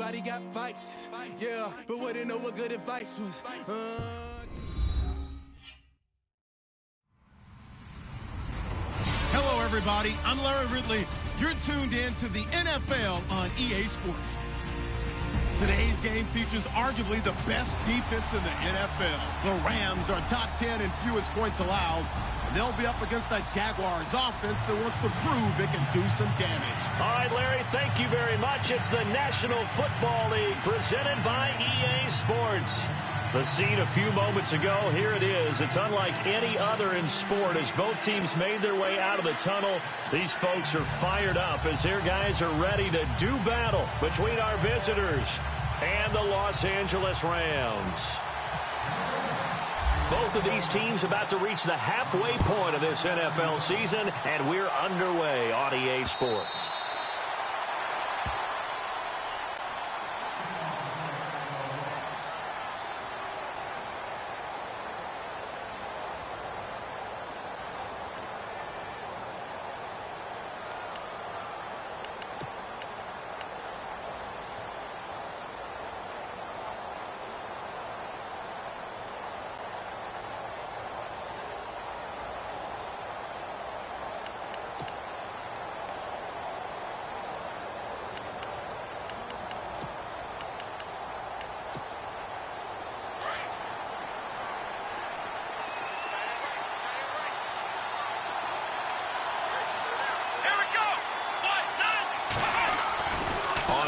everybody got fights. Yeah, but wouldn't know what good advice was. Hello, everybody. I'm Larry Ridley. You're tuned in to the NFL on EA Sports. Today's game features arguably the best defense in the NFL. The Rams are top 10 in fewest points allowed, and they'll be up against the Jaguars offense that wants to prove it can do some damage. All right, Larry, thank you very much. It's the National Football League presented by EA Sports. The scene a few moments ago, here it is. It's unlike any other in sport as both teams made their way out of the tunnel. These folks are fired up as their guys are ready to do battle between our visitors and the Los Angeles Rams. Both of these teams about to reach the halfway point of this NFL season, and we're underway on EA Sports.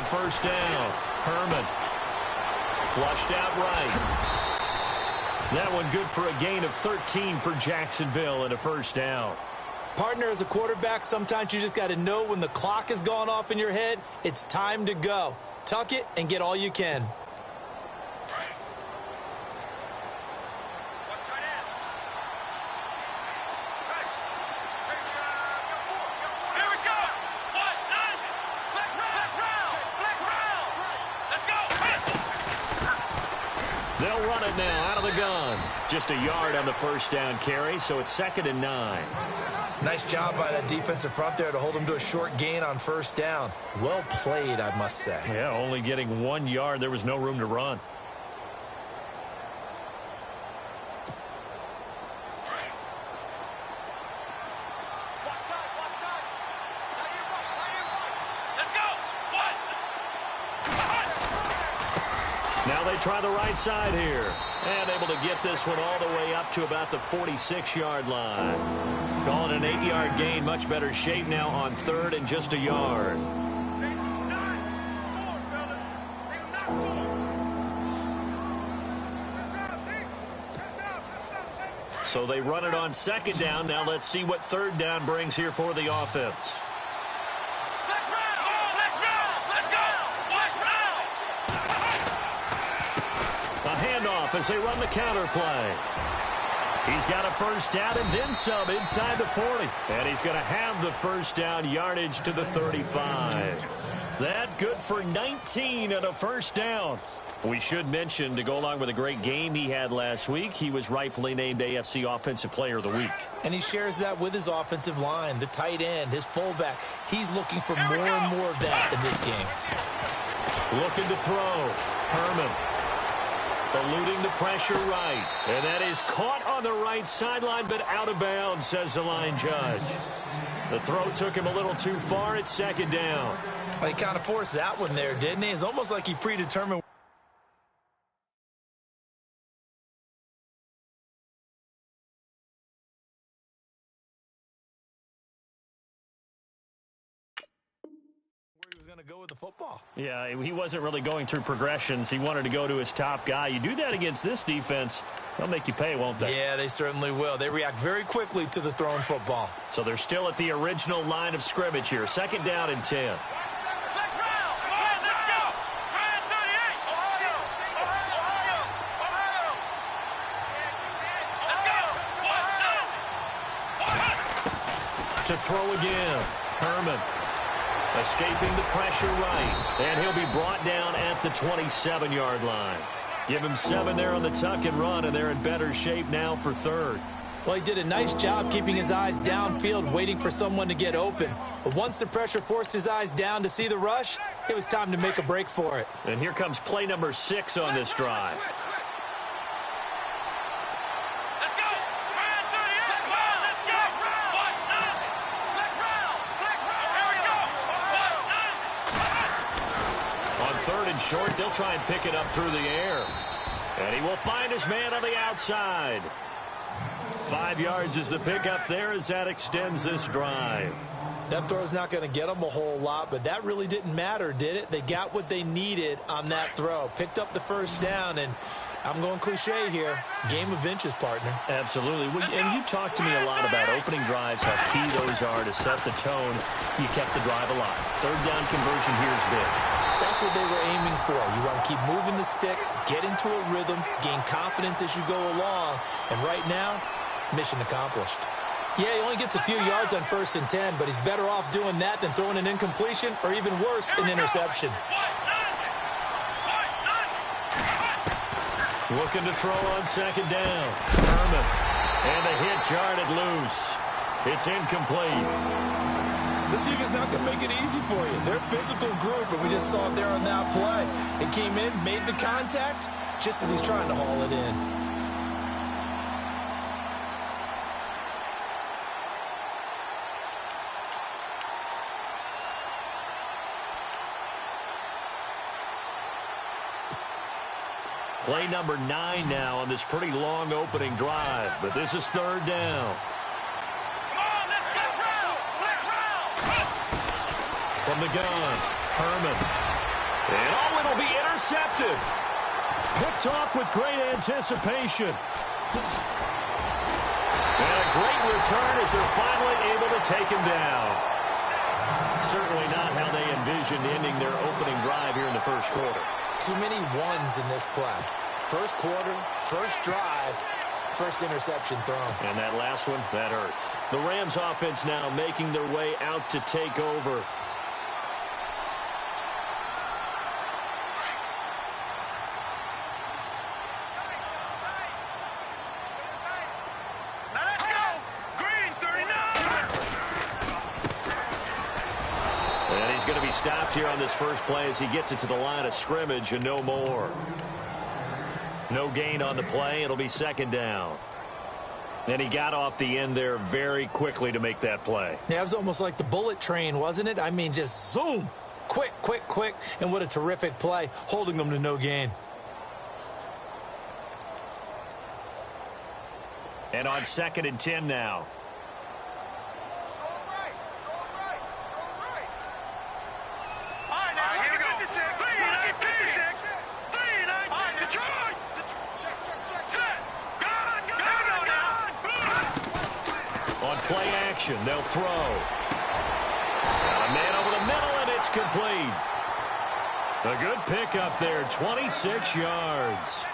First down, Herman. Flushed out right. That one good for a gain of 13 for Jacksonville and a first down. Partner, as a quarterback, sometimes you just got to know when the clock has gone off in your head, it's time to go. Tuck it and get all you can. They'll run it now out of the gun. Just a yard on the first down carry, so it's 2nd and 9. Nice job by that defensive front there to hold them to a short gain on first down. Well played, I must say. Yeah, only getting 1 yard. There was no room to run. Now they try the right side here. And able to get this one all the way up to about the 46-yard line. Calling an 8-yard gain. Much better shape now on 3rd and just a yard. So they run it on 2nd down. Now let's see what 3rd down brings here for the offense. As they run the counter play. He's got a first down and then some inside the 40. And he's going to have the first down yardage to the 35. That good for 19 and a first down. We should mention, to go along with a great game he had last week, he was rightfully named AFC Offensive Player of the Week. And he shares that with his offensive line, the tight end, his fullback. He's looking for more and more of that in this game. Looking to throw. Herman. Eluding the pressure right. And that is caught on the right sideline, but out of bounds, says the line judge. The throw took him a little too far. It's 2nd down. He kind of forced that one there, didn't he? It's almost like he predetermined. Going to go with the football. Yeah, he wasn't really going through progressions. He wanted to go to his top guy. You do that against this defense, they'll make you pay, won't they? Yeah, they certainly will. They react very quickly to the thrown football. So they're still at the original line of scrimmage here. 2nd down and 10. To throw again. Herman. Escaping the pressure right. And he'll be brought down at the 27-yard line. Give him 7 there on the tuck and run, and they're in better shape now for 3rd. Well, he did a nice job keeping his eyes downfield, waiting for someone to get open. But once the pressure forced his eyes down to see the rush, it was time to make a break for it. And here comes play number 6 on this drive. On 3rd and short, they'll try and pick it up through the air. And he will find his man on the outside. 5 yards is the pickup there as that extends this drive. That throw's not going to get them a whole lot, but that really didn't matter, did it? They got what they needed on that throw. Picked up the first down, and I'm going cliche here. Game of inches, partner. Absolutely. And you talked to me a lot about opening drives, how key those are to set the tone. You kept the drive alive. 3rd down conversion here is big. That's what they were aiming for. You want to keep moving the sticks, get into a rhythm, gain confidence as you go along. And right now, mission accomplished. Yeah, he only gets a few yards on 1st and 10, but he's better off doing that than throwing an incompletion or even worse, an interception. Looking to throw on 2nd down. Herman. And the hit jarred loose. It's incomplete. This defense not going to make it easy for you. They're a physical group, and we just saw it there on that play. It came in, made the contact, just as he's trying to haul it in. Play number 9 now on this pretty long opening drive, but this is 3rd down. From the gun, Herman. And it'll be intercepted. Picked off with great anticipation. And a great return as they're finally able to take him down. Certainly not how they envisioned ending their opening drive here in the 1st quarter. Too many ones in this play. 1st quarter, 1st drive, 1st interception thrown. And that last one, that hurts. The Rams offense now making their way out to take over. Going to be stopped here on this first play as he gets it to the line of scrimmage and no more. No gain on the play. It'll be 2nd down. And he got off the end there very quickly to make that play. Yeah, it was almost like the bullet train, wasn't it? I mean, just zoom. Quick, quick, quick. And what a terrific play, holding them to no gain. And on 2nd and 10 now. Play action. They'll throw. Got a man over the middle, and it's complete. A good pickup there, 26 yards.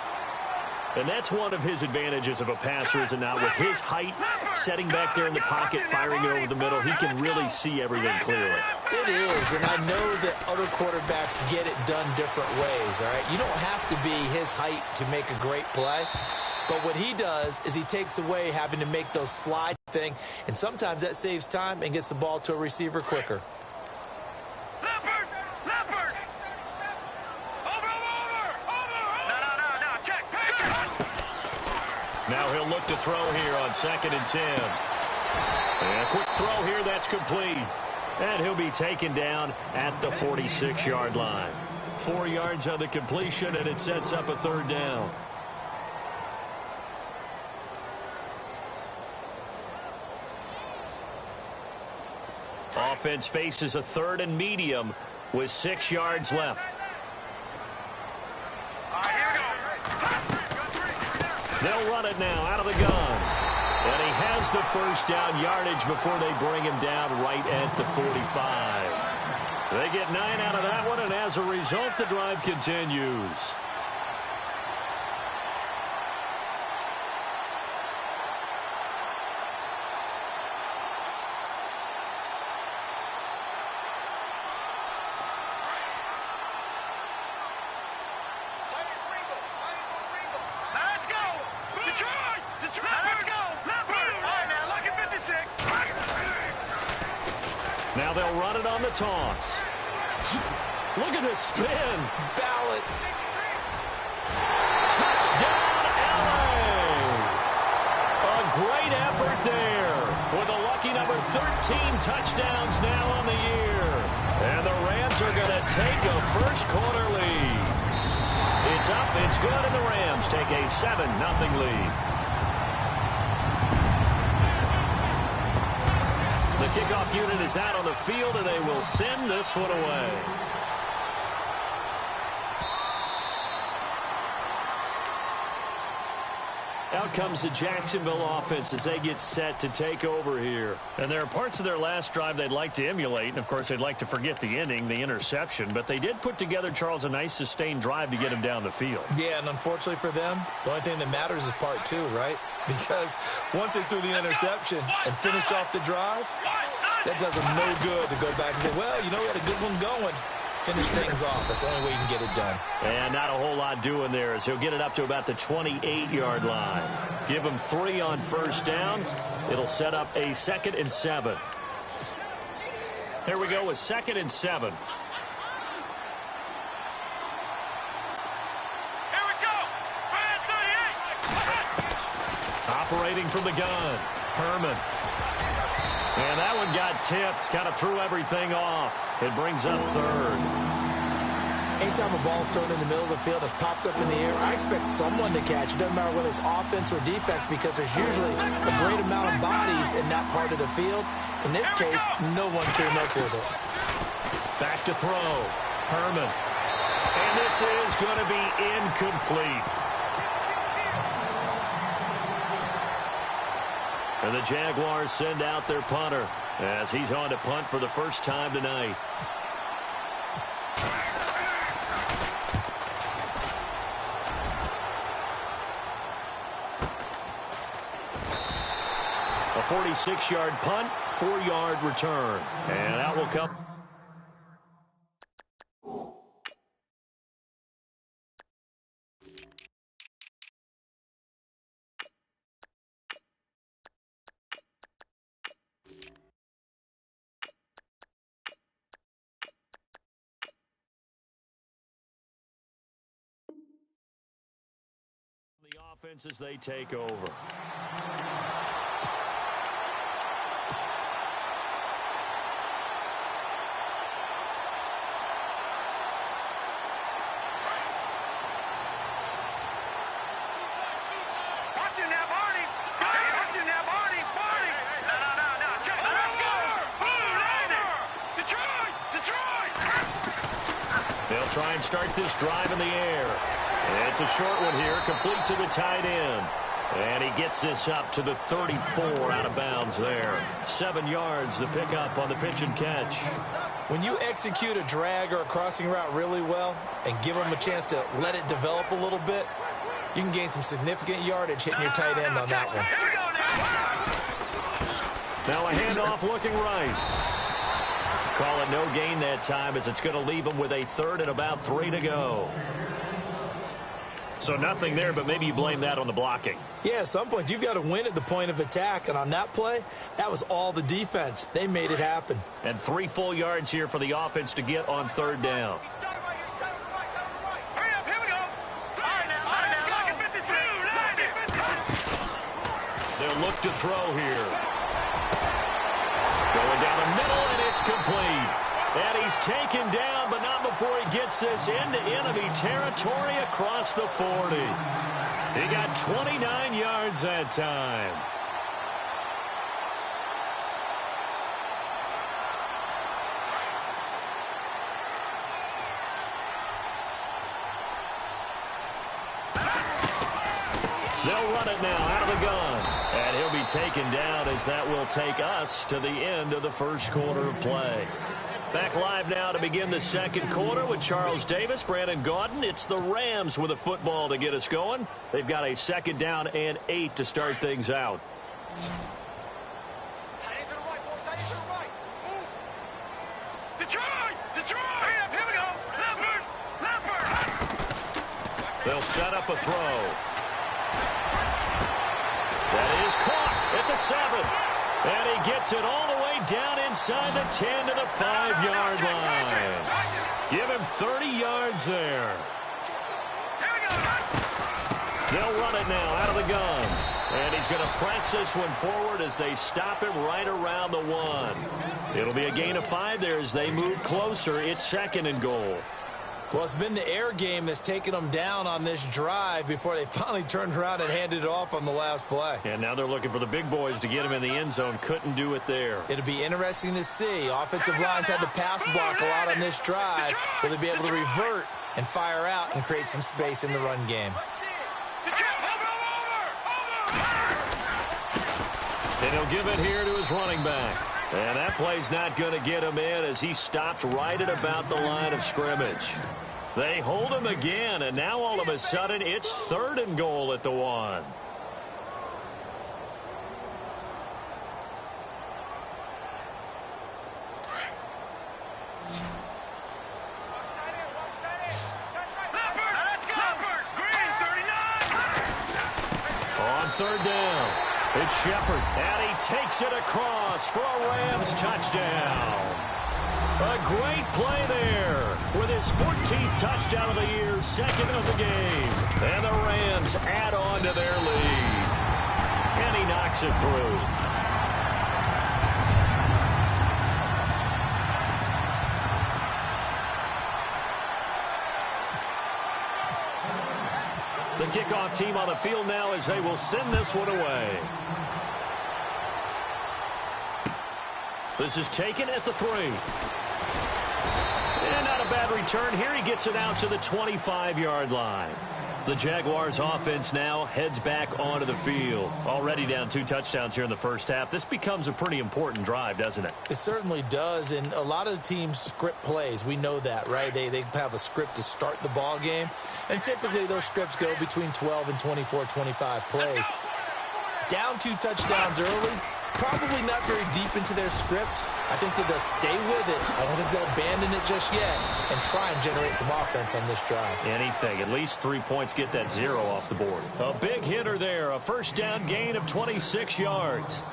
And that's one of his advantages of a passer, is it not? With his height, setting back there in the pocket, firing it over the middle, he can really see everything clearly. It is, and I know that other quarterbacks get it done different ways, all right? You don't have to be his height to make a great play. But what he does is he takes away having to make those slide thing, and sometimes that saves time and gets the ball to a receiver quicker. Leopard! Leopard! Over! No, check! Now he'll look to throw here on 2nd and 10. And a quick throw here, that's complete. And he'll be taken down at the 46-yard line. 4 yards on the completion, and it sets up a 3rd down. Offense faces a 3rd and medium with 6 yards left. They'll run it now out of the gun. And he has the 1st down yardage before they bring him down right at the 45. They get 9 out of that one, and as a result, the drive continues. Let's go! Detroit! Let's go! Now they'll run it on the toss. Look at this spin. Balance. Touchdown, LA. A great effort there with a lucky number 13 touchdowns now on the year. And the Rams are going to take a first-quarter lead. It's up, it's good, and the Rams take a 7-0 lead. The kickoff unit is out on the field, and they will send this one away. Out comes the Jacksonville offense as they get set to take over here. And there are parts of their last drive they'd like to emulate. And, of course, they'd like to forget the ending, the interception. But they did put together, Charles, a nice sustained drive to get him down the field. Yeah, and unfortunately for them, the only thing that matters is part two, right? Because once they threw the interception and finished off the drive, that does them no good to go back and say, well, you know, we had a good one going. Finish things off. That's the only way you can get it done. And not a whole lot doing there as he'll get it up to about the 28-yard line. Give him 3 on first down. It'll set up a 2nd and 7. Here we go with 2nd and 7. Here we go. Operating from the gun. Herman. And that one got tipped, kind of threw everything off. It brings up 3rd. Anytime a ball's thrown in the middle of the field, it's popped up in the air, I expect someone to catch it. Doesn't matter whether it's offense or defense, because there's usually a great amount of bodies in that part of the field. In this case, no one came up with it. Back to throw. Herman. And this is going to be incomplete. And the Jaguars send out their punter as he's on to punt for the first time tonight. A 46-yard punt, 4-yard return. And that will come. The offense as they take over. They'll try and start this drive in the air. It's a short one here, complete to the tight end. And he gets this up to the 34 out of bounds there. 7 yards the pickup on the pitch and catch. When you execute a drag or a crossing route really well and give them a chance to let it develop a little bit, you can gain some significant yardage hitting your tight end on that one. Now a handoff looking right. Call it no gain that time as it's going to leave him with a 3rd and about 3 to go. So nothing there, but maybe you blame that on the blocking. Yeah, at some point you've got to win at the point of attack, and on that play, that was all the defense. They made it happen. And 3 full yards here for the offense to get on 3rd down. They'll look to throw here. Going down the middle, and it's complete. And he's taken down, but not before he gets this into enemy territory across the 40. He got 29 yards that time. They'll run it now out of the gun. And he'll be taken down as that will take us to the end of the first quarter of play. Back live now to begin the second quarter with Charles Davis, Brandon Gaudin. It's the Rams with a football to get us going. They've got a 2nd down and 8 to start things out. They'll set up a throw. That is caught at the 7. And he gets it all the way way down inside the 10 to the 5-yard line. Give him 30 yards there. They'll run it now out of the gun. And he's going to press this one forward as they stop him right around the 1. It'll be a gain of 5 there as they move closer. It's 2nd and goal. Well, it's been the air game that's taken them down on this drive before they finally turned around and handed it off on the last play. And now they're looking for the big boys to get him in the end zone. Couldn't do it there. It'll be interesting to see. Offensive lines had to pass block a lot on this drive. Will they be able to revert and fire out and create some space in the run game? And he'll give it here to his running back. And that play's not going to get him in as he stopped right at about the line of scrimmage. They hold him again, and now all of a sudden it's 3rd and goal at the 1. On 3rd down, it's Shepard, and he takes it across for a Rams touchdown. A great play there with his 14th touchdown of the year, 2nd of the game. And the Rams add on to their lead. And he knocks it through. The kickoff team on the field now as they will send this one away. This is taken at the 3. And not a bad return here. He gets it out to the 25-yard line. The Jaguars offense now heads back onto the field. Already down 2 touchdowns here in the first half. This becomes a pretty important drive, doesn't it? It certainly does, and a lot of the teams script plays. We know that, right? They have a script to start the ball game, and typically those scripts go between 12 and 24, 25 plays. Down 2 touchdowns early, probably not very deep into their script. I think that they'll stay with it. I don't think they'll abandon it just yet and try and generate some offense on this drive. Anything. At least 3 points, get that 0 off the board. A big hitter there. A first down gain of 26 yards.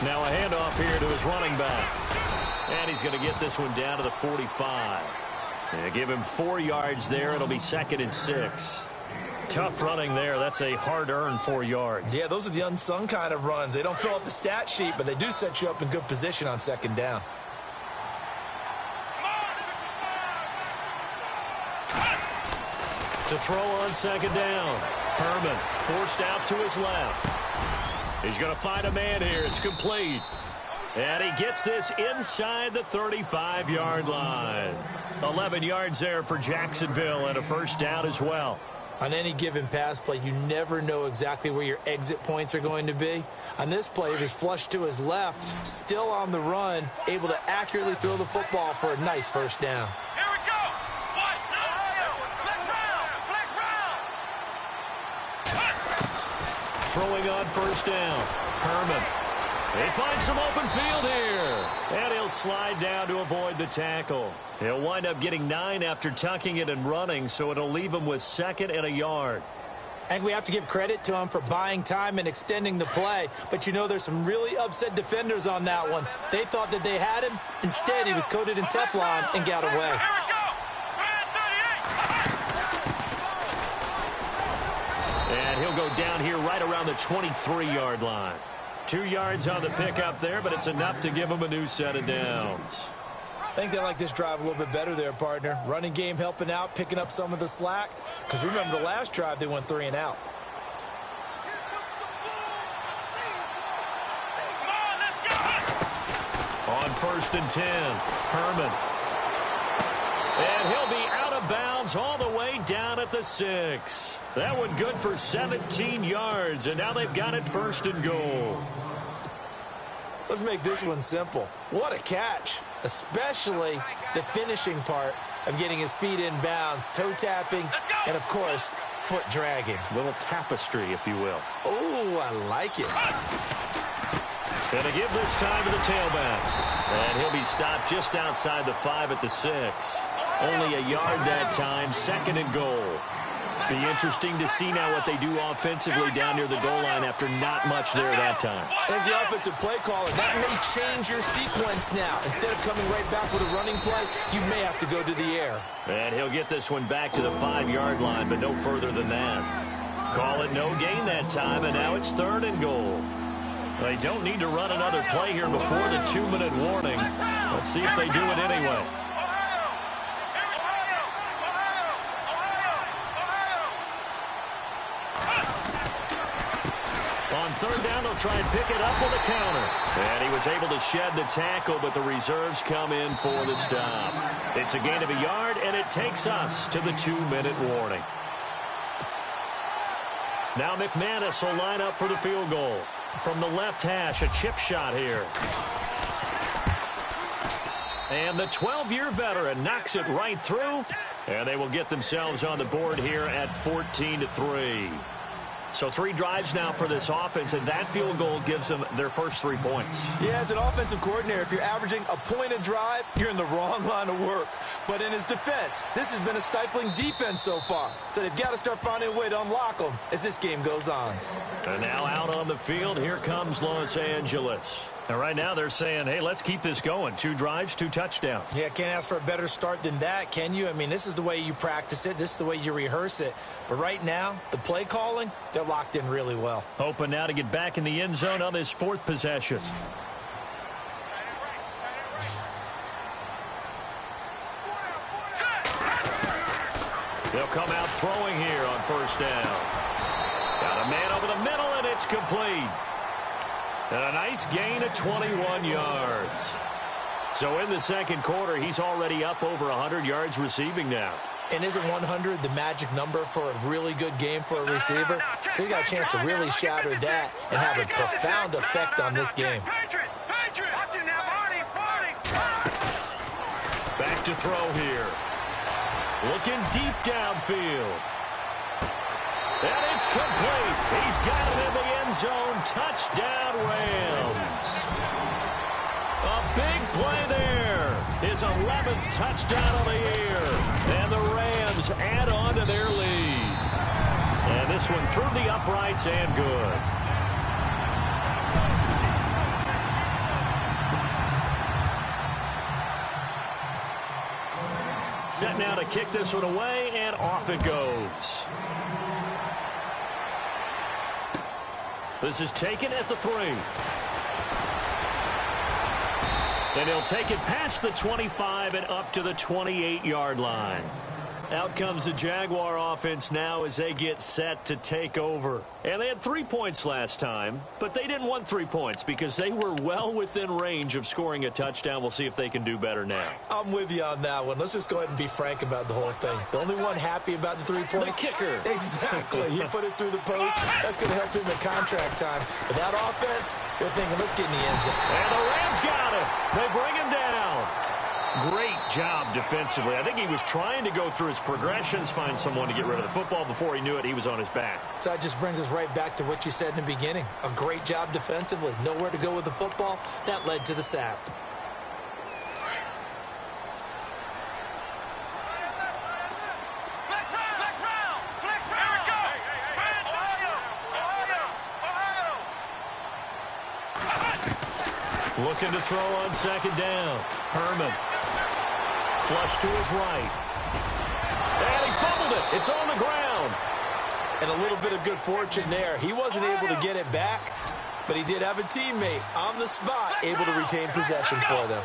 Now a handoff here to his running back. And he's going to get this one down to the 45. And give him 4 yards there. It'll be 2nd and 6. Tough running there. That's a hard-earned 4 yards. Yeah, those are the unsung kind of runs. They don't fill up the stat sheet, but they do set you up in good position on 2nd down. To throw on 2nd down. Herman forced out to his left. He's going to find a man here. It's complete. And he gets this inside the 35-yard line. 11 yards there for Jacksonville and a first down as well. On any given pass play, you never know exactly where your exit points are going to be. On this play, it was flushed to his left, still on the run, able to accurately throw the football for a nice first down. Here we go. Throwing on first down. Herman. They find some open field here. And he'll slide down to avoid the tackle. He'll wind up getting 9 after tucking it and running, so it'll leave him with 2nd and a yard. I think we have to give credit to him for buying time and extending the play. But, you know, there's some really upset defenders on that one. They thought that they had him. Instead, he was coated in Teflon and got away. And he'll go down here right around the 23-yard line. 2 yards on the pickup there, but it's enough to give him a new set of downs. I think they like this drive a little bit better there, partner. Running game helping out, picking up some of the slack. Because remember, the last drive, they went 3 and out. On 1st and 10, Herman. And he'll be out of bounds all the way down at the 6. That one good for 17 yards, and now they've got it 1st and goal. Let's make this one simple. What a catch, especially the finishing part of getting his feet in bounds, toe tapping, and, of course, foot dragging. Little tapestry, if you will. Oh, I like it. Gonna give this time to the tailback. And he'll be stopped just outside the 5 at the 6. Only a yard that time, 2nd and goal. Be interesting to see now what they do offensively down near the goal line after not much there that time. As the offensive play caller, that may change your sequence now. Instead of coming right back with a running play, you may have to go to the air. And he'll get this one back to the 5-yard line, but no further than that. Call it no gain that time, and now it's 3rd and goal. They don't need to run another play here before the 2-minute warning. Let's see if they do it anyway. On 3rd down, they'll try and pick it up with a counter. And he was able to shed the tackle, but the reserves come in for the stop. It's a gain of a yard, and it takes us to the 2-minute warning. Now McManus will line up for the field goal. From the left hash, a chip shot here. And the 12-year veteran knocks it right through. And they will get themselves on the board here at 14-3. So 3 drives now for this offense, and that field goal gives them their first 3 points. Yeah, as an offensive coordinator, if you're averaging a point a drive, you're in the wrong line of work. But in his defense, this has been a stifling defense so far. So they've got to start finding a way to unlock them as this game goes on. And now out on the field, here comes Los Angeles. And right now they're saying, hey, let's keep this going. 2 drives, 2 touchdowns. Yeah, can't ask for a better start than that, can you? I mean, this is the way you practice it. This is the way you rehearse it. But right now, the play calling, they're locked in really well. Hoping now to get back in the end zone on this 4th possession. They'll come out throwing here on 1st down. Got a man over the middle, and it's complete. And a nice gain of 21 yards. So in the 2nd quarter, he's already up over 100 yards receiving now. And isn't 100 the magic number for a really good game for a receiver? So he got a chance to really shatter that and have a profound effect on this game. Back to throw here. Looking deep downfield. And it's complete. He's got it in the end zone. Touchdown, Rams. A big play there. His 11th touchdown of the year. And the Rams add on to their lead. And this one through the uprights and good. Set now to kick this one away, and off it goes. This is taken at the 3. And he'll take it past the 25 and up to the 28-yard line. Out comes the Jaguar offense now as they get set to take over. And they had 3 points last time, but they didn't want 3 points because they were well within range of scoring a touchdown. We'll see if they can do better now. I'm with you on that one. Let's just go ahead and be frank about the whole thing. The only one happy about the 3-point? The kicker. Exactly. He put it through the post. That's going to help him in contract time. But that offense, they're thinking, let's get in the end zone. And the Rams got him. They bring him down. Great job defensively. I think he was trying to go through his progressions, find someone to get rid of the football. Before he knew it, he was on his back. So that just brings us right back to what you said in the beginning. A great job defensively. Nowhere to go with the football. That led to the sack. Looking to throw on 2nd down. Herman. Flush to his right. And he fumbled it. It's on the ground. And a little bit of good fortune there. He wasn't able to get it back, but he did have a teammate on the spot able to retain possession for them.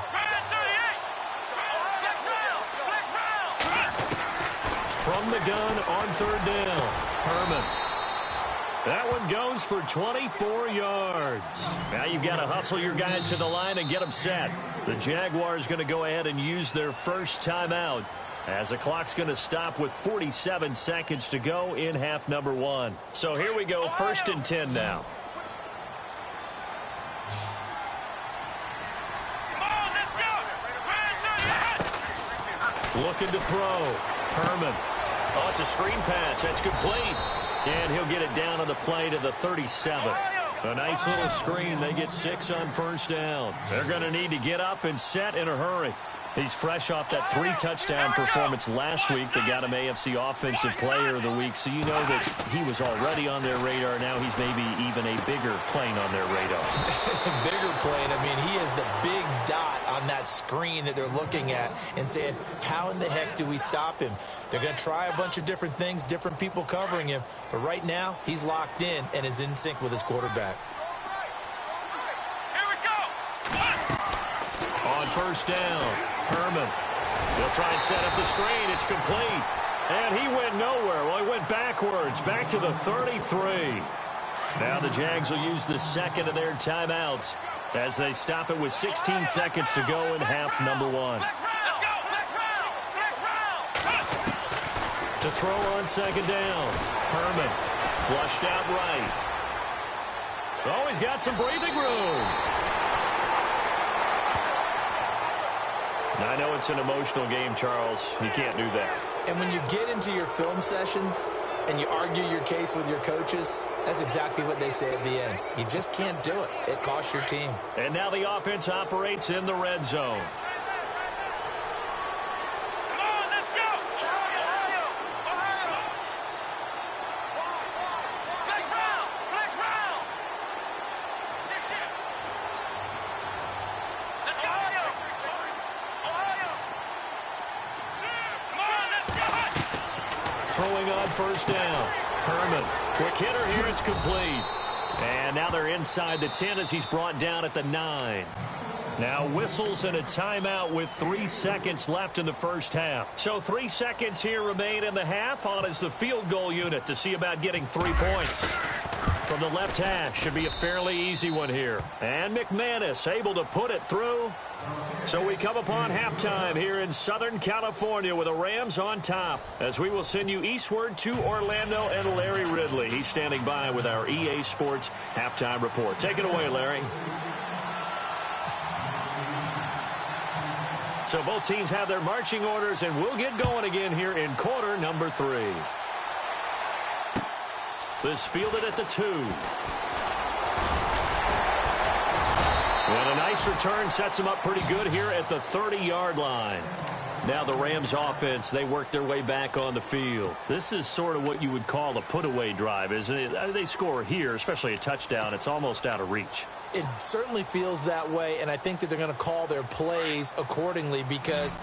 From the gun on 3rd down. Herman. That one goes for 24 yards. Now you've got to hustle your guys to the line and get them set. The Jaguars going to go ahead and use their first timeout as the clock's going to stop with 47 seconds to go in half number 1. So here we go, 1st and 10 now. Looking to throw. Herman. Oh, it's a screen pass. That's complete. And he'll get it down on the play to the 37. A nice little screen. They get 6 on 1st down. They're going to need to get up and set in a hurry. He's fresh off that 3-touchdown performance last week that got him AFC Offensive Player of the Week. So you know that he was already on their radar. Now he's maybe even a bigger plane on their radar. Bigger plane. I mean, he is the big dot on that screen that they're looking at and saying, how in the heck do we stop him? They're going to try a bunch of different things, different people covering him. But right now, he's locked in and is in sync with his quarterback. Here we go. On first down, Herman. They'll try and set up the screen. It's complete. And he went nowhere. Well, he went backwards, back to the 33. Now the Jags will use the second of their timeouts as they stop it with 16 seconds to go in half number 1. To throw on second down, Herman flushed out right. Oh, he's got some breathing room. I know it's an emotional game, Charles. You can't do that. And when you get into your film sessions and you argue your case with your coaches, that's exactly what they say at the end. You just can't do it. It costs your team. And now the offense operates in the red zone. Come on, let's go. Ohio. Flex round. Shit. Let's go. Ohio. Come on, let's go. Throwing on first down. Herman, quick hitter here, it's complete. And now they're inside the 10 as he's brought down at the 9. Now whistles and a timeout with 3 seconds left in the first half. So 3 seconds here remain in the half. On is the field goal unit to see about getting 3 points. From the left hash, should be a fairly easy one here. And McManus able to put it through. So we come upon halftime here in Southern California with the Rams on top as we will send you eastward to Orlando and Larry Ridley. He's standing by with our EA Sports halftime report. Take it away, Larry. So both teams have their marching orders, and we'll get going again here in quarter number 3. This fielded at the 2. And a nice return sets them up pretty good here at the 30-yard line. Now the Rams offense, they work their way back on the field. This is sort of what you would call a put-away drive, isn't it? They score here, especially a touchdown. It's almost out of reach. It certainly feels that way, and I think that they're going to call their plays accordingly because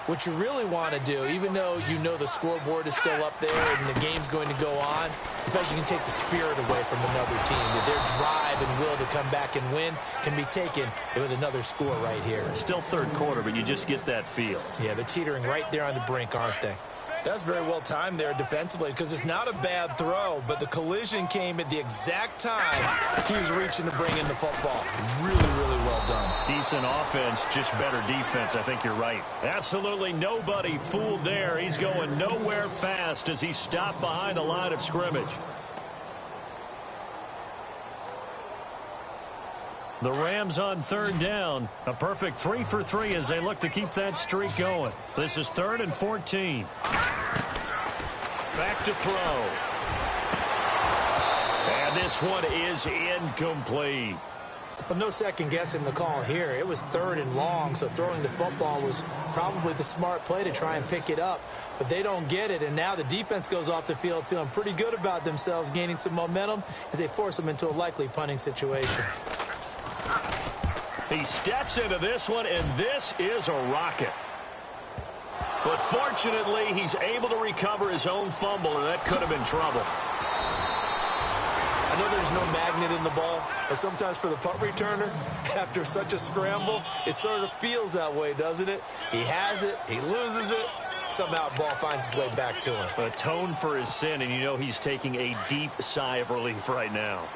what you really want to do, even though you know the scoreboard is still up there and the game's going to go on, in fact, you can take the spirit away from another team. That their drive and will to come back and win can be taken with another score right here. It's still third quarter, but you just get that feel. Yeah, they're teetering right there on the brink, aren't they? That's very well timed there defensively because it's not a bad throw, but the collision came at the exact time he was reaching to bring in the football. Really, really well done. Decent offense, just better defense. I think you're right. Absolutely nobody fooled there. He's going nowhere fast as he stopped behind the line of scrimmage. The Rams on third down. A perfect 3 for 3 as they look to keep that streak going. This is 3rd and 14. Back to throw. And this one is incomplete. Well, no second guessing the call here. It was 3rd and long, so throwing the football was probably the smart play to try and pick it up. But they don't get it, and now the defense goes off the field feeling pretty good about themselves, gaining some momentum as they force them into a likely punting situation. He steps into this one, and this is a rocket. But fortunately, he's able to recover his own fumble, and that could have been trouble. I know there's no magnet in the ball, but sometimes for the punt returner, after such a scramble, it sort of feels that way, doesn't it? He has it, he loses it, somehow the ball finds its way back to him. Atone for his sin, and you know he's taking a deep sigh of relief right now.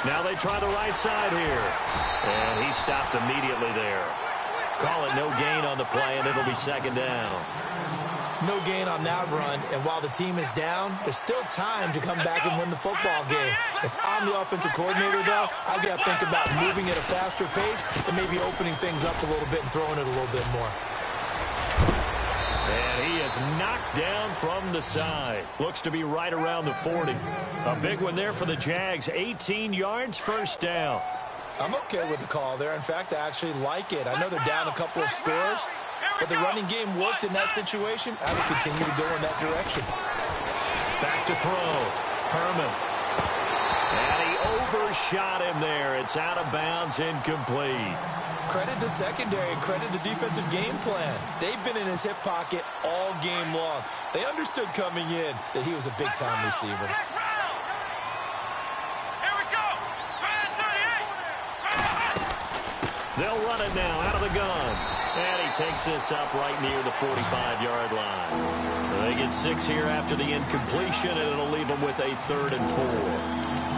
Now they try the right side here. And he stopped immediately there. Call it no gain on the play, and it'll be second down. No gain on that run, and while the team is down, there's still time to come back and win the football game. If I'm the offensive coordinator, though, I've got to think about moving at a faster pace and maybe opening things up a little bit and throwing it a little bit more. And he is knocked down from the side. Looks to be right around the 40. A big one there for the Jags. 18 yards, first down. I'm okay with the call there. In fact, I actually like it. I know they're down a couple of scores, but the running game worked in that situation. I would continue to go in that direction. Back to throw. Herman. And he overshot him there. It's out of bounds, incomplete. Credit the secondary and credit the defensive game plan. They've been in his hip pocket all game long. They understood coming in that he was a big-time receiver. They'll run it now out of the gun. And he takes this up right near the 45-yard line. They get 6 here after the incompletion, and it'll leave them with a 3rd and 4.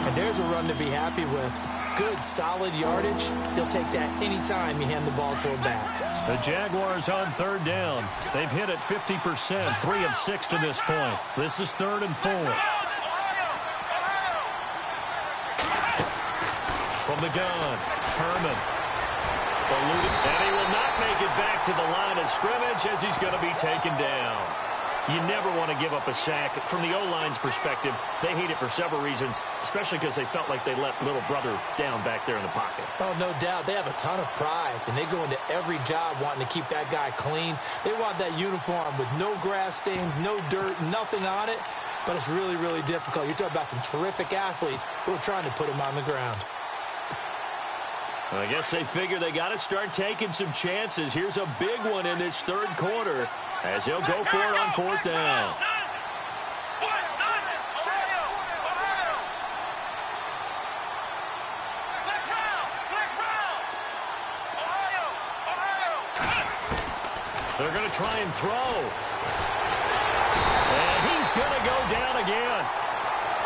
And there's a run to be happy with. Good, solid yardage. He'll take that anytime you hand the ball to him back. The Jaguars on 3rd down. They've hit it 50%, 3 of 6 to this point. This is 3rd and 4. From the gun, Herman. And he will not make it back to the line of scrimmage as he's going to be taken down. You never want to give up a sack. From the O-line's perspective, they hate it for several reasons, especially because they felt like they let little brother down back there in the pocket. Oh, no doubt. They have a ton of pride, and they go into every job wanting to keep that guy clean. They want that uniform with no grass stains, no dirt, nothing on it, but it's really, really difficult. You're talking about some terrific athletes who are trying to put him on the ground. I guess they figure they got to start taking some chances. Here's a big one in this 3rd quarter as he'll go for it on 4th down. They're going to try and throw. And he's going to go down again.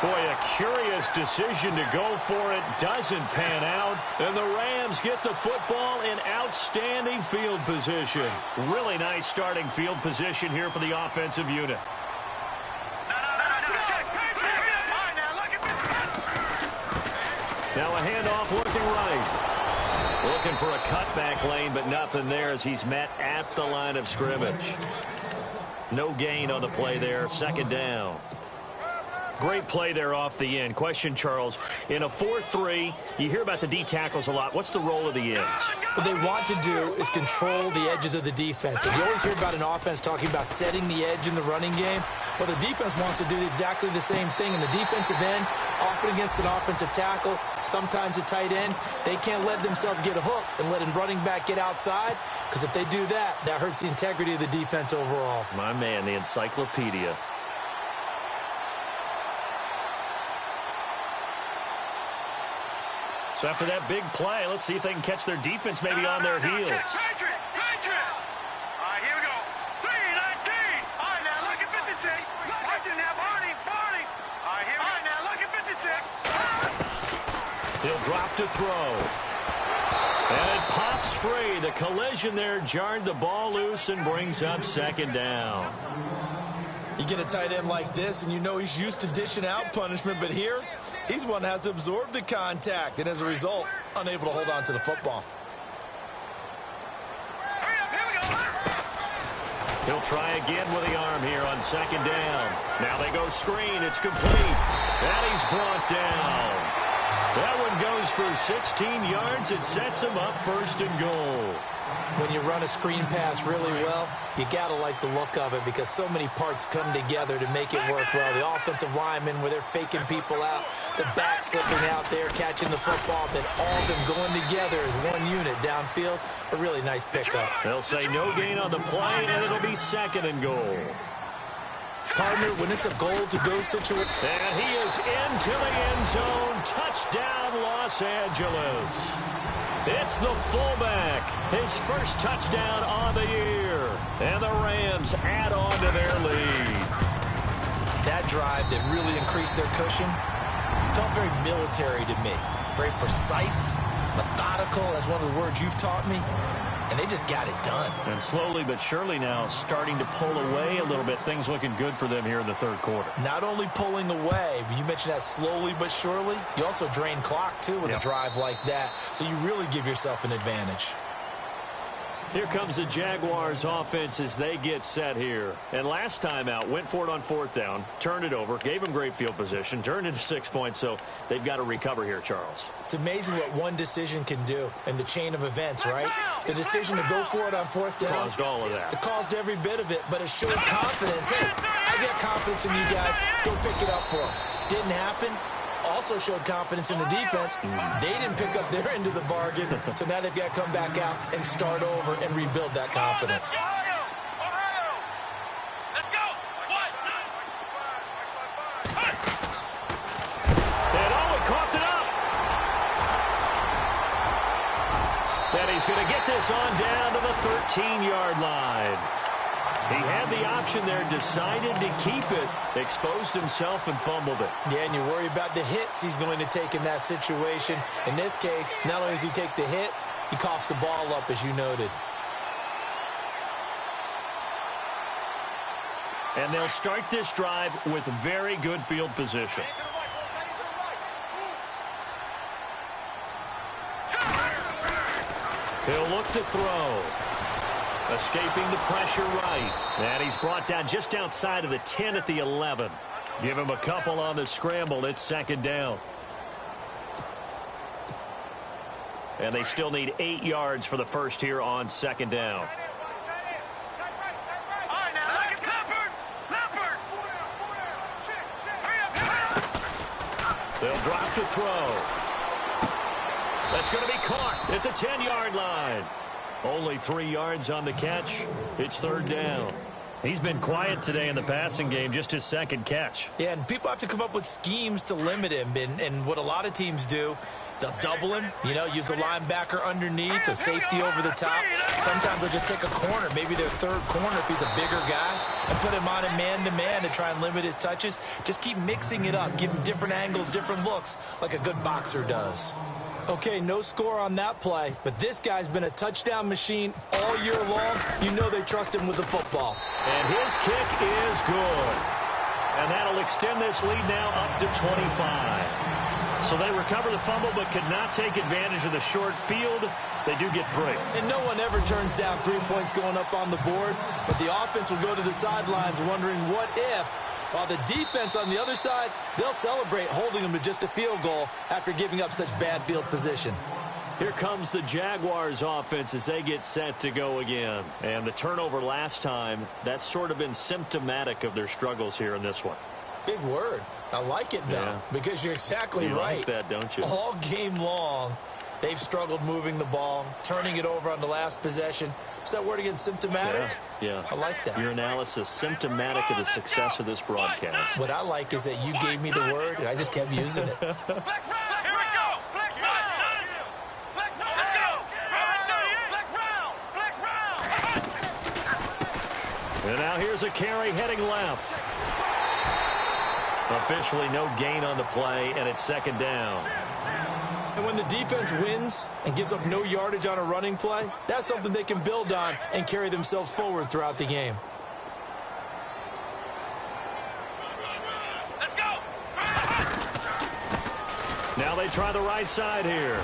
Boy, a curious decision to go for it. Doesn't pan out. And the Rams get the football in outstanding field position. Really nice starting field position here for the offensive unit. Now a handoff looking right. Looking for a cutback lane, but nothing there as he's met at the line of scrimmage. No gain on the play there. 2nd down. Great play there off the end. Question, Charles, in a 4-3, you hear about the D tackles a lot. What's the role of the ends? What they want to do is control the edges of the defense. And you always hear about an offense talking about setting the edge in the running game. Well, the defense wants to do exactly the same thing. And the defensive end, often against an offensive tackle, sometimes a tight end, they can't let themselves get a hook and let a running back get outside, because if they do that, that hurts the integrity of the defense overall. My man, the encyclopedia. So after that big play, let's see if they can catch their defense maybe on their heels. All right, here we go. 3-19. All right, now look at 56. Watch it now, Barney. All right, here we go. All right, now look at 56. He'll drop to throw. And it pops free. The collision there jarred the ball loose and brings up 2nd down. You get a tight end like this, and you know he's used to dishing out punishment, but here, he's one that has to absorb the contact, and as a result, unable to hold on to the football. He'll try again with the arm here on 2nd down. Now they go screen. It's complete. And he's brought down. That one goes for 16 yards. It sets him up 1st and goal. When you run a screen pass really well, you got to like the look of it because so many parts come together to make it work well. The offensive linemen, where they're faking people out, the back slipping out there, catching the football, then all of them going together as one unit downfield. A really nice pickup. They'll say no gain on the play, and it'll be 2nd and goal. Partner, when it's a goal-to-go situation. And he is into the end zone. Touchdown, Los Angeles. It's the fullback. His first touchdown on the year. And the Rams add on to their lead. That drive that really increased their cushion felt very military to me. Very precise, methodical, that's one of the words you've taught me. And they just got it done. And slowly but surely now starting to pull away a little bit. Things looking good for them here in the 3rd quarter. Not only pulling away, but you mentioned that slowly but surely. You also drain clock, too, with a drive like that. So you really give yourself an advantage. Here comes the Jaguars offense as they get set here. And last time out, went for it on 4th down, turned it over, gave them great field position, turned into 6 points, so they've got to recover here, Charles. It's amazing what one decision can do in the chain of events, right? The decision to go for it on 4th down. Caused all of that. It caused every bit of it, but it showed confidence. Hey, I got confidence in you guys. Go pick it up for them. Didn't happen. Also showed confidence in the defense. They didn't pick up their end of the bargain, so now they've got to come back out and start over and rebuild that confidence. Let's go. And he coughed it up. And he's going to get this on down to the 13-yard line. He had the option there, decided to keep it, exposed himself and fumbled it. Yeah, and you worry about the hits he's going to take in that situation. In this case, not only does he take the hit, he coughs the ball up, as you noted. And they'll start this drive with very good field position. He'll look to throw. Escaping the pressure right. And he's brought down just outside of the 10 at the 11. Give him a couple on the scramble. It's 2nd down. And they still need 8 yards for the first here on 2nd down. They'll drop to throw. That's going to be caught at the 10-yard line. Only 3 yards on the catch. It's 3rd down. He's been quiet today in the passing game, just his 2nd catch. Yeah, and people have to come up with schemes to limit him. And what a lot of teams do, they'll double him, use a linebacker underneath, a safety over the top. Sometimes they'll just take a corner, maybe their 3rd corner if he's a bigger guy, and put him on a man-to-man to try and limit his touches. Just keep mixing it up, give him different angles, different looks, like a good boxer does. Okay, no score on that play, but this guy's been a touchdown machine all year long. You know they trust him with the football. And his kick is good. And that'll extend this lead now up to 25. So they recover the fumble but could not take advantage of the short field. They do get 3. And no one ever turns down 3 points going up on the board, but the offense will go to the sidelines wondering what if. While the defense on the other side, they'll celebrate holding them to just a field goal after giving up such bad field position. Here comes the Jaguars offense as they get set to go again. And the turnover last time, that's sort of been symptomatic of their struggles here in this one. Big word. I like it, though, because you're exactly right. You like that, don't you? All game long, they've struggled moving the ball, turning it over on the last possession. Is that word again, symptomatic? Yeah. I like that. Your analysis, symptomatic of the success of this broadcast. What I like is that you gave me the word, and I just kept using it. Here we go. Flex round. Let's go. Flex round. And now here's a carry heading left. Officially no gain on the play, and it's 2nd down. And when the defense wins and gives up no yardage on a running play, that's something they can build on and carry themselves forward throughout the game. Let's go. Now they try the right side here.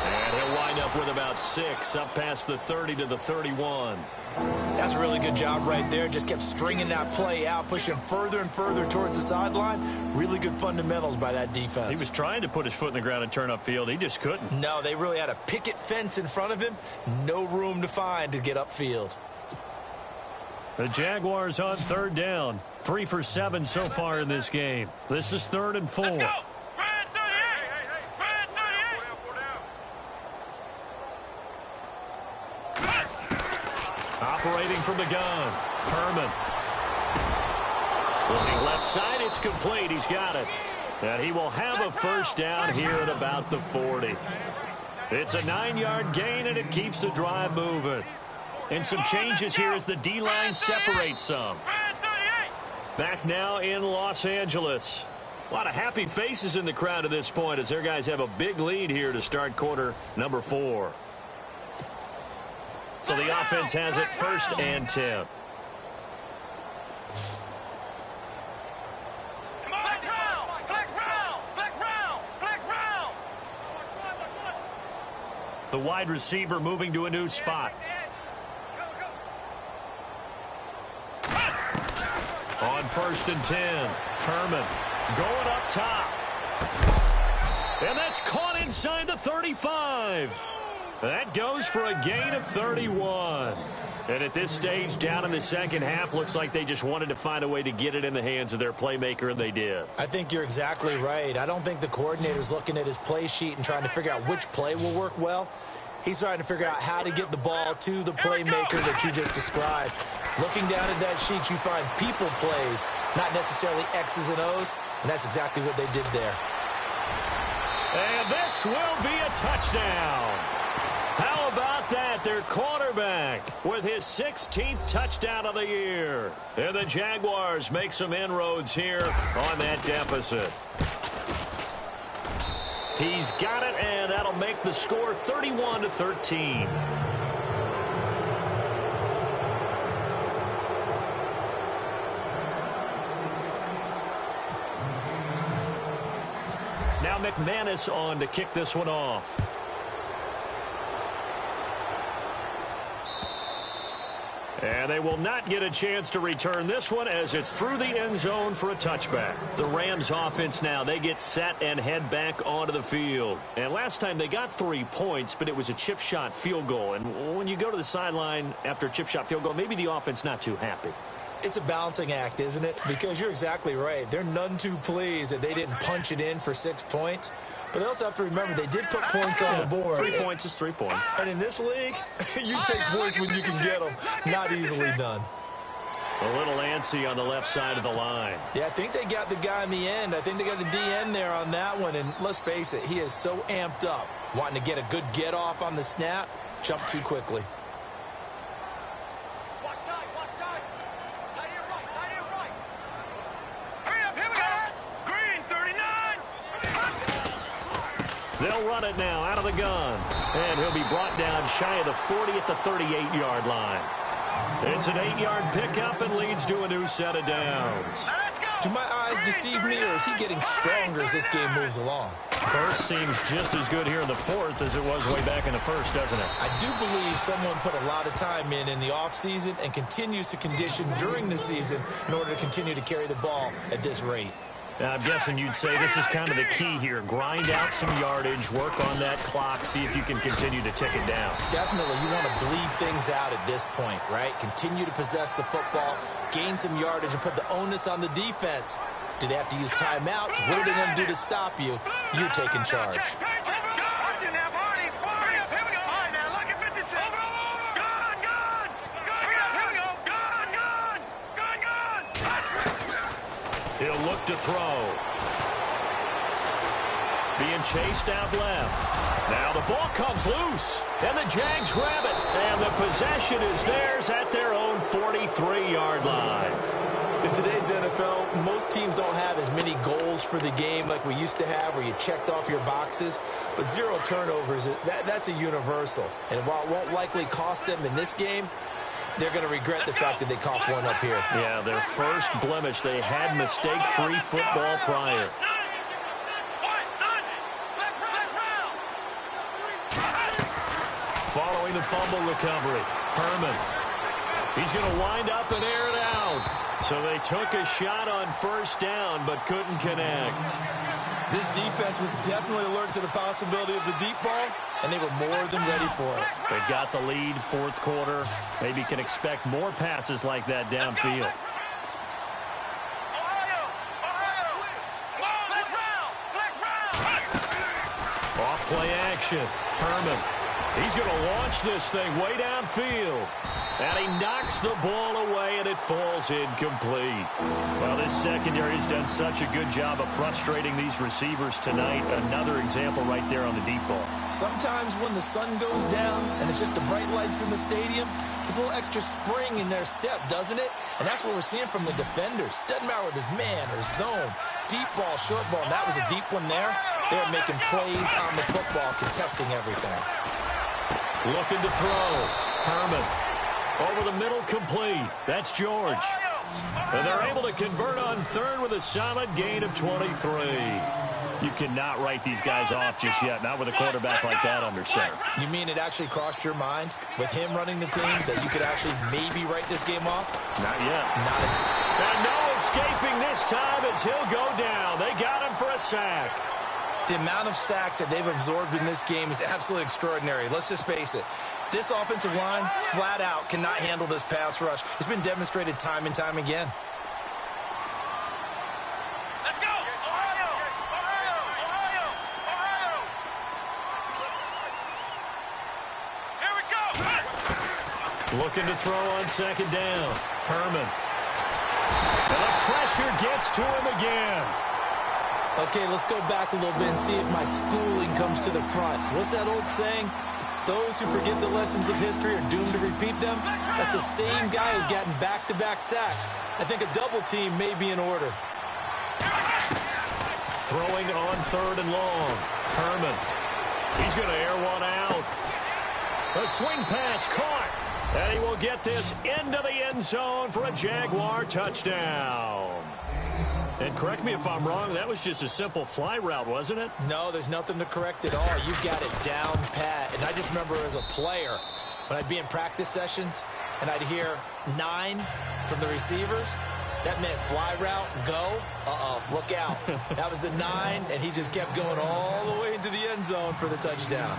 And he'll wind up with about 6, up past the 30 to the 31. That's a really good job right there. Just kept stringing that play out, pushing further and further towards the sideline. Really good fundamentals by that defense. He was trying to put his foot in the ground and turn upfield. He just couldn't. No, they really had a picket fence in front of him. No room to find to get upfield. The Jaguars on 3rd down. 3 for 7 so far in this game. This is 3rd and 4. Let's go. Operating from the gun. Herman. Looking left side, it's complete. He's got it. And he will have a first down here at about the 40. It's a 9-yard gain, and it keeps the drive moving. And some changes here as the D-line separates some. Back now in Los Angeles. A lot of happy faces in the crowd at this point as their guys have a big lead here to start quarter number 4. So the offense has it 1st and 10. The wide receiver moving to a new spot. On 1st and 10, Herman going up top. And that's caught inside the 35. That goes for a gain of 31. And at this stage, down in the second half, looks like they just wanted to find a way to get it in the hands of their playmaker, and they did. I think you're exactly right. I don't think the coordinator's looking at his play sheet and trying to figure out which play will work well. He's trying to figure out how to get the ball to the playmaker that you just described. Looking down at that sheet, you find people plays, not necessarily X's and O's, and that's exactly what they did there. And this will be a touchdown. How about that? Their quarterback with his 16th touchdown of the year. And the Jaguars make some inroads here on that deficit. He's got it, and that'll make the score 31-13. Now McManus on to kick this one off. And they will not get a chance to return this one as it's through the end zone for a touchback. The Rams offense now, they get set and head back onto the field. And last time they got 3 points, but it was a chip shot field goal. And when you go to the sideline after a chip shot field goal, maybe the offense not too happy. It's a balancing act, isn't it? Because you're exactly right. They're none too pleased that they didn't punch it in for 6 points. But they also have to remember they did put points on the board. 3 points is 3 points. And in this league, you take points when you can get them. Not easily done. A little antsy on the left side of the line. Yeah, I think they got the guy in the end. I think they got the DN there on that one. And let's face it, he is so amped up, wanting to get a good get off on the snap, jump too quickly. They'll run it now out of the gun. And he'll be brought down shy of the 40 at the 38-yard line. It's an 8-yard pickup and leads to a new set of downs. Do my eyes deceive me, or is he getting stronger as this game moves along? Burst seems just as good here in the fourth as it was way back in the first, doesn't it? I do believe someone put a lot of time in the offseason and continues to condition during the season in order to continue to carry the ball at this rate. I'm guessing you'd say this is kind of the key here. Grind out some yardage, work on that clock, see if you can continue to tick it down. Definitely. You want to bleed things out at this point, right? Continue to possess the football, gain some yardage, and put the onus on the defense. Do they have to use timeouts? What are they going to do to stop you? You're taking charge. He'll look to throw. Being chased out left. Now the ball comes loose. And the Jags grab it. And the possession is theirs at their own 43-yard line. In today's NFL, most teams don't have as many goals for the game like we used to have, where you checked off your boxes. But 0 turnovers, that's a universal. And while it won't likely cost them in this game, they're going to regret the fact that they coughed one up here. Yeah, their first blemish. They had mistake-free football prior. Following the fumble recovery, Herman. He's going to wind up and air it out. So they took a shot on first down but couldn't connect. This defense was definitely alert to the possibility of the deep ball, and they were more than ready for it. They've got the lead, fourth quarter. Maybe can expect more passes like that downfield. Off play action. Herman. He's going to launch this thing way downfield. And he knocks the ball away, and it falls incomplete. Well, this secondary has done such a good job of frustrating these receivers tonight. Another example right there on the deep ball. Sometimes when the sun goes down and it's just the bright lights in the stadium, there's a little extra spring in their step, doesn't it? And that's what we're seeing from the defenders. Doesn't matter whether it's man or zone, deep ball, short ball. And that was a deep one there. They're making plays on the football, contesting everything. Looking to throw. Herman. Over the middle, complete. That's George. And they're able to convert on third with a solid gain of 23. You cannot write these guys off just yet, not with a quarterback like that under center. You mean it actually crossed your mind with him running the team that you could actually maybe write this game off? Not yet. Not yet. And no escaping this time as he'll go down. They got him for a sack. The amount of sacks that they've absorbed in this game is absolutely extraordinary. Let's just face it. This offensive line, flat out, cannot handle this pass rush. It's been demonstrated time and time again. Let's go! Ohio! Ohio! Ohio! Ohio! Here we go! Looking to throw on second down. Herman. And the pressure gets to him again. Okay, let's go back a little bit and see if my schooling comes to the front. What's that old saying? Those who forget the lessons of history are doomed to repeat them. That's the same guy who's gotten back-to-back sacks. I think a double team may be in order. Throwing on third and long. Herman. He's going to air one out. A swing pass caught. And he will get this into the end zone for a Jaguar touchdown. And correct me if I'm wrong, that was just a simple fly route, wasn't it? No, there's nothing to correct at all. You've got it down pat. And I just remember as a player, when I'd be in practice sessions, and I'd hear 9 from the receivers, that meant fly route, go, look out. That was the 9, and he just kept going all the way into the end zone for the touchdown.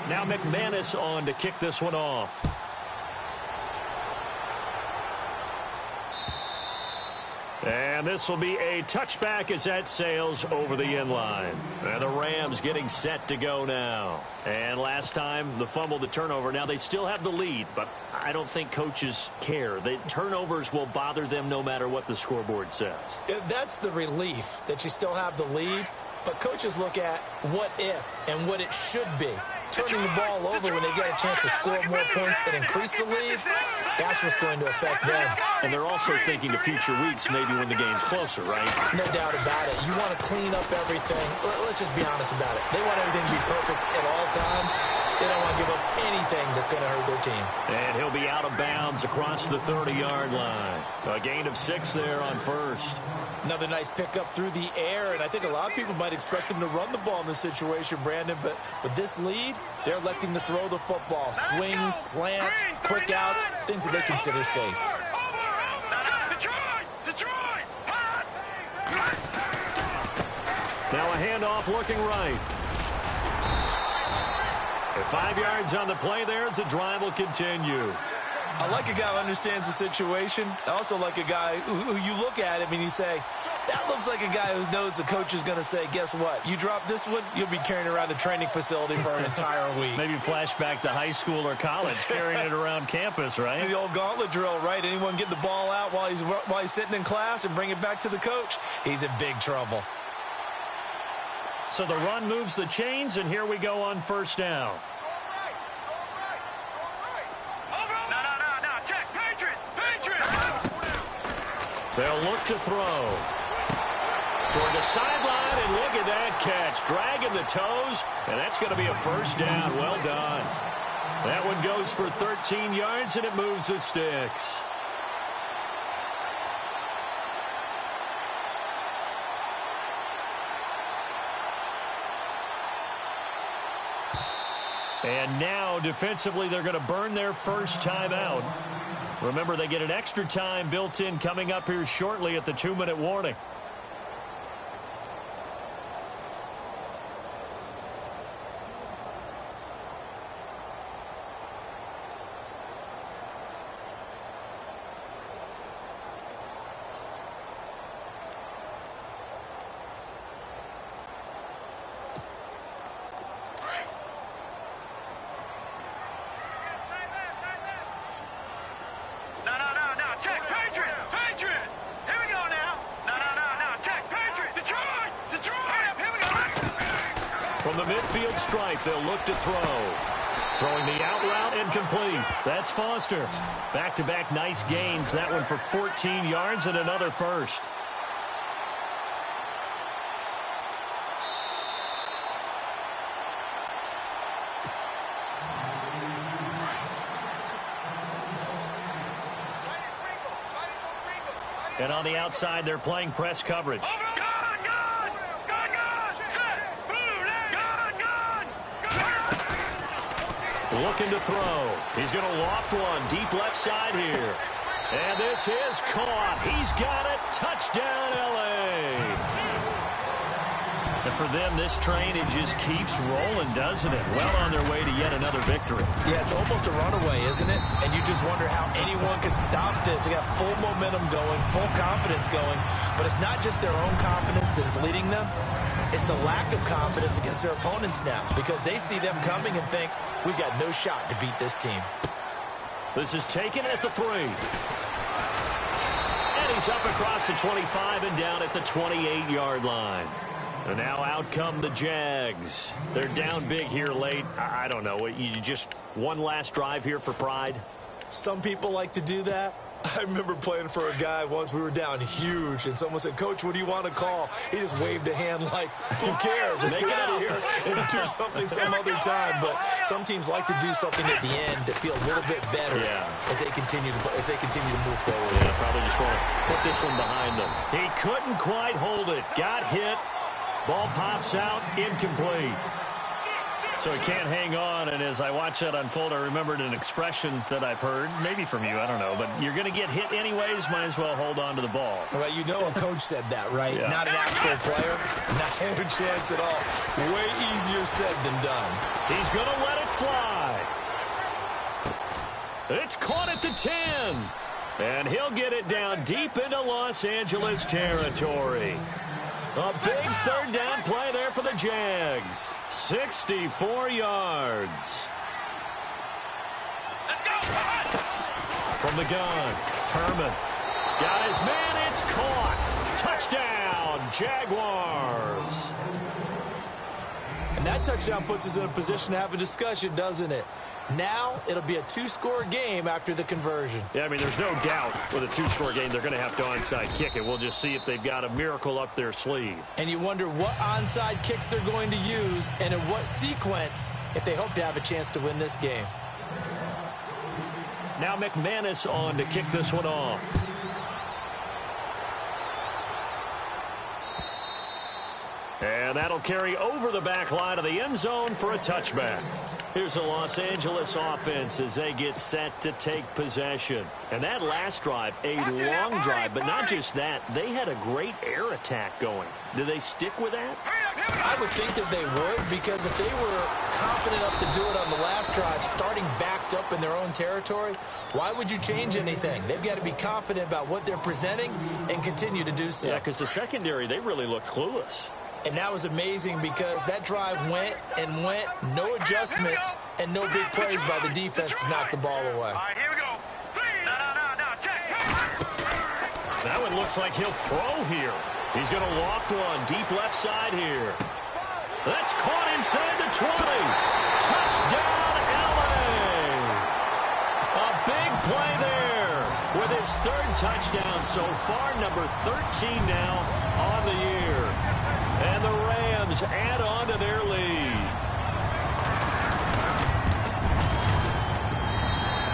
Now McManus on to kick this one off. And this will be a touchback as that sails over the end line. And the Rams getting set to go now. And last time, the fumble, the turnover. Now, they still have the lead, but I don't think coaches care. The turnovers will bother them no matter what the scoreboard says. That's the relief, that you still have the lead. But coaches look at what if and what it should be. Turning the ball over when they get a chance to score more points and increase the lead, that's what's going to affect them. And they're also thinking to future weeks, maybe when the game's closer, right? No doubt about it. You want to clean up everything. Let's just be honest about it. They want everything to be perfect at all times. They don't want to give up anything that's going to hurt their team. And he'll be out of bounds across the 30-yard line. So a gain of 6 there on first. Another nice pickup through the air, and I think a lot of people might expect them to run the ball in this situation, Brandon, but with this lead, they're electing to throw the football. Swings, slants, quick outs, things that they consider safe. Now a handoff looking right. And 5 yards on the play there as the drive will continue. I like a guy who understands the situation. I also like a guy who you look at him and you say, that looks like a guy who knows the coach is going to say, guess what? You drop this one, you'll be carrying around a training facility for an entire week. Maybe flashback to high school or college, carrying it around campus, right? The old gauntlet drill, right? Anyone get the ball out while he's sitting in class and bring it back to the coach? He's in big trouble. So the run moves the chains, and here we go on first down. They'll look to throw. Toward the sideline, and look at that catch. Dragging the toes, and that's going to be a first down. Well done. That one goes for 13 yards, and it moves the sticks. And now, defensively, they're going to burn their first timeout. Remember, they get an extra time built in coming up here shortly at the 2-minute warning. From the midfield stripe, they'll look to throw. Throwing the out route incomplete. That's Foster. Back-to-back nice gains. That one for 14 yards and another first. And on the outside, they're playing press coverage. Looking to throw. He's going to loft one deep left side here. And this is caught. He's got it. Touchdown, L.A. And for them, this train, it just keeps rolling, doesn't it? Well on their way to yet another victory. Yeah, it's almost a runaway, isn't it? And you just wonder how anyone could stop this. They got full momentum going, full confidence going. But it's not just their own confidence that is leading them. It's the lack of confidence against their opponents now, because they see them coming and think, we've got no shot to beat this team. This is taken at the 3. And he's up across the 25 and down at the 28-yard line. And now out come the Jags. They're down big here late. I don't know. You just one last drive here for pride? Some people like to do that. I remember playing for a guy once. We were down huge, and someone said, Coach, what do you want to call? He just waved a hand like, who cares? Just get out of here and do something some other time. But some teams like to do something at the end to feel a little bit better as they continue to move forward. Yeah, probably just want to put this one behind them. He couldn't quite hold it. Got hit. Ball pops out. Incomplete. So he can't hang on, and as I watch that unfold, I remembered an expression that I've heard, maybe from you, I don't know, but you're going to get hit anyways, might as well hold on to the ball. Well, you know a coach said that, right? Yeah. Not an actual player. Not a chance at all. Way easier said than done. He's going to let it fly. It's caught at the 10. And he'll get it down deep into Los Angeles territory. A big third down play there for the Jags. 64 yards. From the gun, Herman got his man. It's caught. Touchdown, Jaguars. And that touchdown puts us in a position to have a discussion, doesn't it? Now it'll be a 2-score game after the conversion. Yeah, I mean, there's no doubt with a 2-score game they're going to have to onside kick it. We'll just see if they've got a miracle up their sleeve. And you wonder what onside kicks they're going to use and in what sequence if they hope to have a chance to win this game. Now McManus on to kick this one off. And that'll carry over the back line of the end zone for a touchback. Here's the Los Angeles offense as they get set to take possession. And that last drive, a long drive, but not just that. They had a great air attack going. Do they stick with that? I would think that they would, because if they were confident enough to do it on the last drive, starting backed up in their own territory, why would you change anything? They've got to be confident about what they're presenting and continue to do so. Yeah, because the secondary, they really look clueless. And that was amazing because that drive went and went, no adjustments, and no big plays by the defense to knock the ball away. All right, here we go. No, check. That one looks like he'll throw here. He's going to loft one deep left side here. That's caught inside the 20. Touchdown, L.A. A big play there with his third touchdown so far, number 13 now on the year. And the Rams add on to their lead.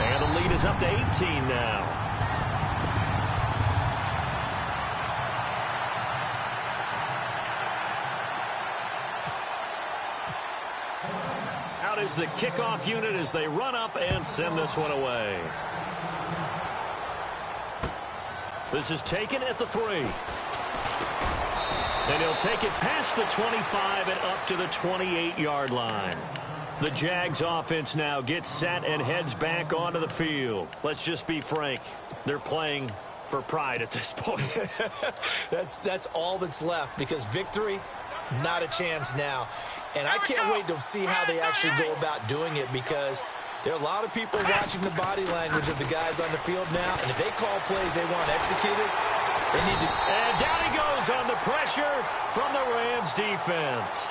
And the lead is up to 18 now. Out is the kickoff unit as they run up and send this one away. This is taken at the 3. And he'll take it past the 25 and up to the 28-yard line. The Jags offense now gets set and heads back onto the field. Let's just be frank. They're playing for pride at this point. That's all that's left, because victory, not a chance now. And I can't wait to see how they actually go about doing it, because there are a lot of people watching the body language of the guys on the field now. And if they call plays they want executed, they need to. And down he goes on the pressure from the Rams defense.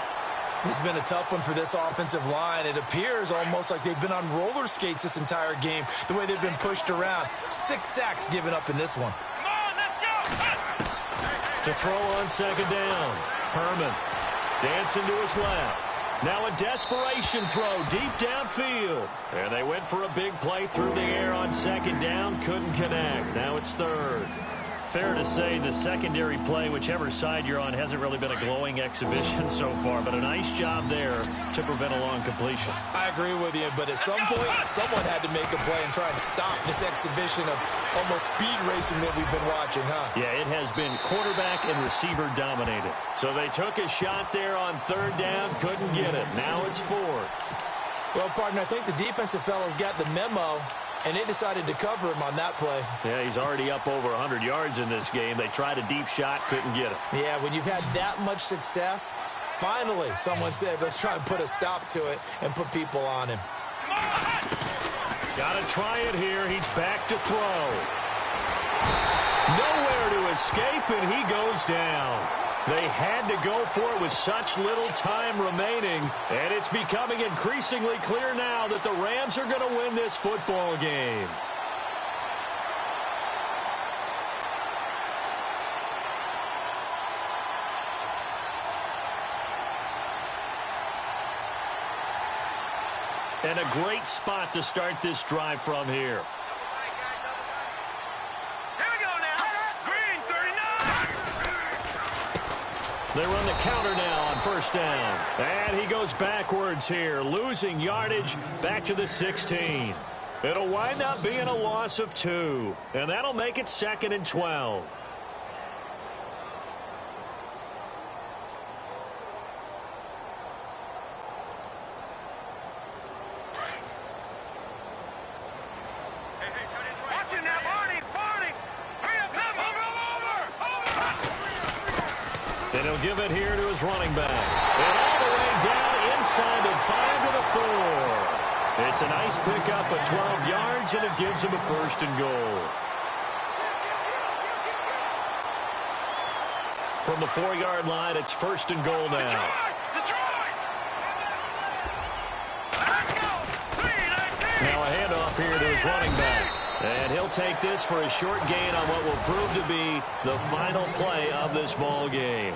This has been a tough one for this offensive line. It appears almost like they've been on roller skates this entire game, the way they've been pushed around. 6 sacks given up in this one. Come on, let's go. To throw on second down. Herman dancing to his left. Now a desperation throw deep downfield. And they went for a big play through the air on second down. Couldn't connect. Now it's third. fair to say the secondary play, whichever side you're on, hasn't really been a glowing exhibition so far, but a nice job there to prevent a long completion. I agree with you, but at some point, someone had to make a play and try and stop this exhibition of almost speed racing that we've been watching, huh? Yeah, it has been quarterback and receiver dominated. So they took a shot there on third down, couldn't get it. Now it's fourth. Well, partner, I think the defensive fellows got the memo, and they decided to cover him on that play. Yeah, he's already up over 100 yards in this game. They tried a deep shot, couldn't get it. Yeah, when you've had that much success, finally someone said, let's try and put a stop to it and put people on him. Got to try it here. He's back to throw. Nowhere to escape, and he goes down. They had to go for it with such little time remaining, and it's becoming increasingly clear now that the Rams are going to win this football game. And a great spot to start this drive from here. They run the counter now on first down. And he goes backwards here, losing yardage back to the 16. It'll wind up being a loss of 2. And that'll make it 2nd and 12. And he'll give it here to his running back. And all the way down inside the 5 to the 4. It's a nice pickup of 12 yards, and it gives him a 1st and goal. From the 4-yard line, it's 1st and goal now. Now a handoff here to his running back. And he'll take this for a short gain on what will prove to be the final play of this ball game.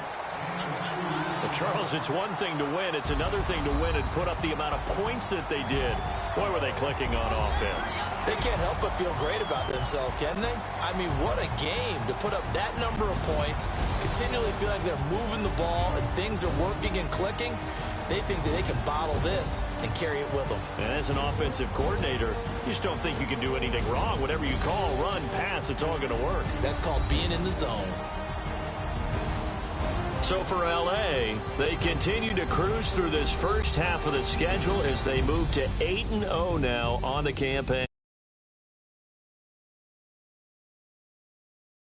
Well, Charles, it's one thing to win. It's another thing to win and put up the amount of points that they did. Boy, were they clicking on offense. They can't help but feel great about themselves, can they? I mean, what a game to put up that number of points, continually feel like they're moving the ball and things are working and clicking. They think that they can bottle this and carry it with them. And as an offensive coordinator, you just don't think you can do anything wrong. Whatever you call, run, pass, it's all going to work. That's called being in the zone. So for L.A., they continue to cruise through this first half of the schedule as they move to 8-0 now on the campaign.